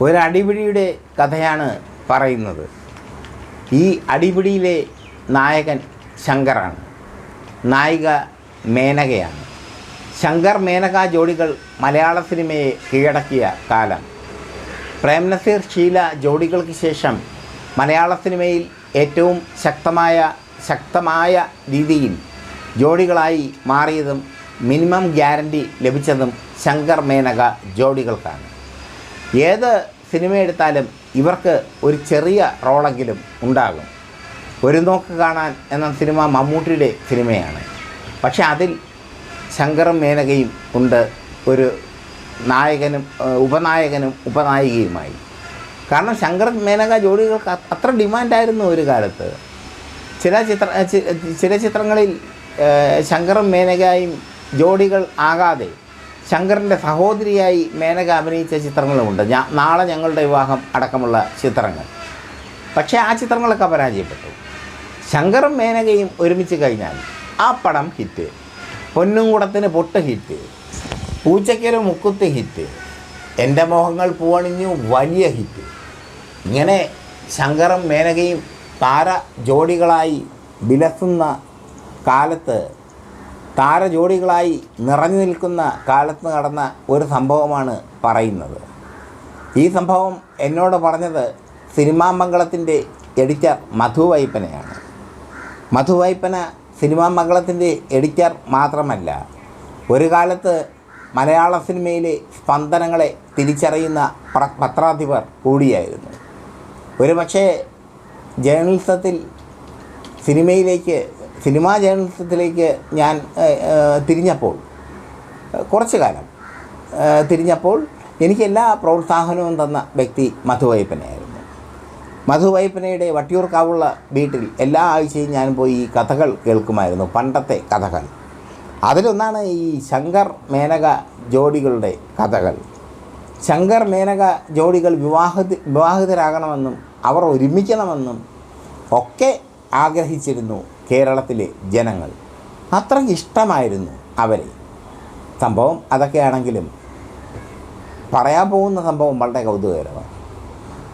ഒരു അടിപിടിയുടെ കഥയാണ് പറയുന്നത്. ഈ അടിപിടിയിലെ നായകൻ ശങ്കറാണ്, നായിക മേനകയാണ്. ശങ്കർ മേനക ജോഡികൾ മലയാള സിനിമയെ കീഴടക്കിയ കാലം. പ്രേംനസീർ ഷീല ജോഡികൾക്ക് ശേഷം മലയാള സിനിമയിൽ ഏറ്റവും ശക്തമായ രീതിയിൽ ജോഡികളായി മാറിയതും മിനിമം ഗ്യാരണ്ടി ലഭിച്ചതും ശങ്കർ മേനക ജോഡികൾക്കാണ്. ഏത് സിനിമ എടുത്താലും ഇവർക്ക് ഒരു ചെറിയ റോളെങ്കിലും ഉണ്ടാകും. ഒരു നോക്ക് കാണാൻ എന്ന സിനിമ മമ്മൂട്ടിയുടെ സിനിമയാണ്. പക്ഷെ അതിൽ ശങ്കറും മേനകയും ഉണ്ട്, ഒരു നായകനും ഉപനായകനും ഉപനായികയുമായി. കാരണം ശങ്കർ മേനക ജോഡികൾക്ക് അത്ര ഡിമാൻഡായിരുന്നു ഒരു കാലത്ത്. ചില ചിത്രങ്ങളിൽ ശങ്കറും മേനകയും ജോഡികൾ ആകാതെ ശങ്കറിൻ്റെ സഹോദരിയായി മേനക അഭിനയിച്ച ചിത്രങ്ങളുമുണ്ട്. നാളെ ഞങ്ങളുടെ വിവാഹം അടക്കമുള്ള ചിത്രങ്ങൾ. പക്ഷേ ആ ചിത്രങ്ങളൊക്കെ പരാജയപ്പെട്ടു. ശങ്കറും മേനകയും ഒരുമിച്ച് കഴിഞ്ഞാൽ ആ പടം ഹിറ്റ്, പൊന്നുംകുടത്തിന് പൊട്ട് ഹിറ്റ്, പൂച്ചയ്ക്കൊരു മുക്കുത്ത് ഹിറ്റ്, എൻ്റെ മോഹങ്ങൾ പൂവണിഞ്ഞു വലിയ ഹിറ്റ്. ഇങ്ങനെ ശങ്കറും മേനകയും താര ജോഡികളായി വിലസുന്ന കാലത്ത്, താരജോഡികളായി നിറഞ്ഞു നിൽക്കുന്ന കാലത്ത് നടന്ന ഒരു സംഭവമാണ് പറയുന്നത്. ഈ സംഭവം എന്നോട് പറഞ്ഞത് സിനിമാ മംഗളത്തിൻ്റെ എഡിറ്റർ മധു വൈപ്പനയാണ്. മധു വൈപ്പന സിനിമാ മംഗളത്തിൻ്റെ എഡിറ്റർ മാത്രമല്ല, ഒരു കാലത്ത് മലയാള സിനിമയിലെ സ്പന്ദനങ്ങളെ തിരിച്ചറിയുന്ന പത്രാധിപർ കൂടിയായിരുന്നു. ഒരു പക്ഷേ സിനിമാ ജേർണലിസത്തിലേക്ക് ഞാൻ കുറച്ചു കാലം തിരിഞ്ഞപ്പോൾ എനിക്ക് എല്ലാ പ്രോത്സാഹനവും തന്ന വ്യക്തി മധു വൈപ്പനയായിരുന്നു. മധു വൈപ്പനയുടെ വട്ടിയൂർക്കാവുള്ള വീട്ടിൽ എല്ലാ ആഴ്ചയും ഞാൻ പോയി ഈ കഥകൾ കേൾക്കുമായിരുന്നു, പണ്ടത്തെ കഥകൾ. അതിലൊന്നാണ് ഈ ശങ്കർ മേനക ജോഡികളുടെ കഥകൾ. ശങ്കർ മേനക ജോഡികൾ വിവാഹിതരാകണമെന്നും അവർ ഒരുമിക്കണമെന്നും ഒക്കെ ആഗ്രഹിച്ചിരുന്നു കേരളത്തിലെ ജനങ്ങൾ. അത്രയ്ക്ക് ഇഷ്ടമായിരുന്നു അവരെ. സംഭവം അതൊക്കെയാണെങ്കിലും പറയാൻ പോകുന്ന സംഭവം വളരെ കൗതുകകരമാണ്.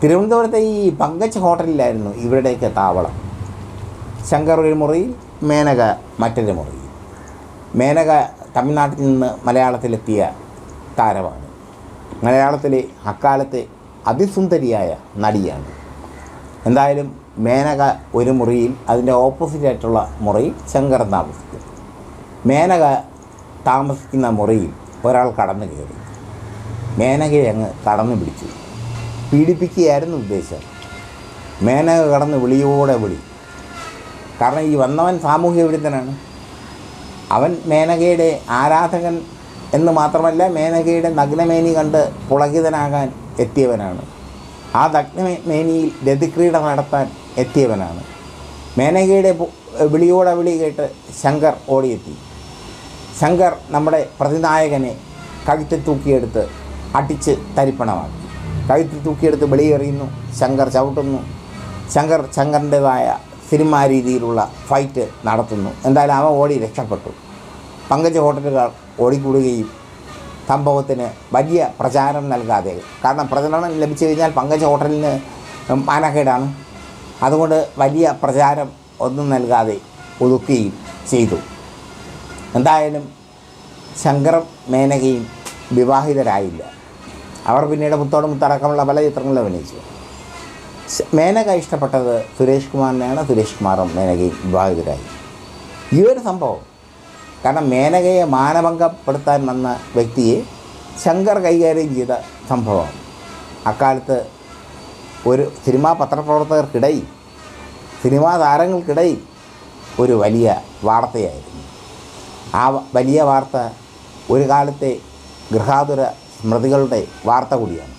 തിരുവനന്തപുരത്തെ ഈ പങ്കജ് ഹോട്ടലിലായിരുന്നു ഇവരുടെയൊക്കെ താവളം. ശങ്കർ ഒരു മുറിയിൽ, മേനക മറ്റൊരു മുറിയിൽ. മേനക തമിഴ്നാട്ടിൽ നിന്ന് മലയാളത്തിലെത്തിയ താരമാണ്. മലയാളത്തിലെ അക്കാലത്തെ അതിസുന്ദരിയായ നടിയാണ്. എന്തായാലും മേനക ഒരു മുറിയിൽ, അതിൻ്റെ ഓപ്പോസിറ്റായിട്ടുള്ള മുറിയിൽ ശങ്കർ താമസിക്കും. മേനക താമസിക്കുന്ന മുറിയിൽ ഒരാൾ കടന്നു കയറി. മേനകയെ അങ്ങ് കടന്നു പിടിച്ചു, പീഡിപ്പിക്കുകയായിരുന്നു ഉദ്ദേശം. മേനക കടന്ന് വിളിയോടെ വിളി. കാരണം ഈ വന്നവൻ സാമൂഹ്യ വിരുദ്ധനാണ്. അവൻ മേനകയുടെ ആരാധകൻ എന്ന് മാത്രമല്ല, മേനകയുടെ നഗ്നമേനി കണ്ട് പുളകിതനാകാൻ എത്തിയവനാണ്. ആ നഗ്നമേനിയിൽ രതിക്രീഡ നടത്താൻ എത്തിയവനാണ്. മേനകയുടെ വിളിയോടെ വിളി കേട്ട് ശങ്കർ ഓടിയെത്തി. ശങ്കർ നമ്മുടെ പ്രതിനായകനെ കഴുത്തിൽ തൂക്കിയെടുത്ത് അടിച്ച് തരിപ്പണമാക്കി. കഴുത്തിൽ തൂക്കിയെടുത്ത് വെളിയെറിയുന്നു. ശങ്കർ ചവിട്ടുന്നു. ശങ്കറിൻ്റെതായ സിനിമാ രീതിയിലുള്ള ഫൈറ്റ് നടത്തുന്നു. എന്തായാലും അവൻ ഓടി രക്ഷപ്പെട്ടു. പങ്കജ് ഹോട്ടലുകാർ ഓടിക്കൂടുകയും സംഭവത്തിന് വലിയ പ്രചാരം നൽകാതെ, കാരണം പ്രചരണം ലഭിച്ചു കഴിഞ്ഞാൽ പങ്കജ് ഹോട്ടലിന് മാനക്കേടാണ്, അതുകൊണ്ട് വലിയ പ്രചാരം ഒന്നും നൽകാതെ ഒതുക്കുകയും ചെയ്തു. എന്തായാലും ശങ്കറും മേനകയും വിവാഹിതരായില്ല. അവർ പിന്നീട് മുത്തോട് മുത്തടക്കമുള്ള പല ചിത്രങ്ങളിൽ അഭിനയിച്ചു. മേനക ഇഷ്ടപ്പെട്ടത് സുരേഷ് കുമാറിനെയാണ്. സുരേഷ് കുമാറും മേനകയും വിവാഹിതരായി. ഈ ഒരു സംഭവം, കാരണം മേനകയെ മാനഭംഗപ്പെടുത്താൻ വന്ന വ്യക്തിയെ ശങ്കർ കൈകാര്യം ചെയ്ത സംഭവം അക്കാലത്ത് ഒരു സിനിമാ പത്രപ്രവർത്തകർക്കിടയിൽ, സിനിമാ താരങ്ങൾക്കിടയിൽ ഒരു വലിയ വാർത്തയായിരുന്നു. ആ വലിയ വാർത്ത ഒരു കാലത്തെ ഗൃഹാതുര സ്മൃതികളുടെ വാർത്ത കൂടിയാണ്.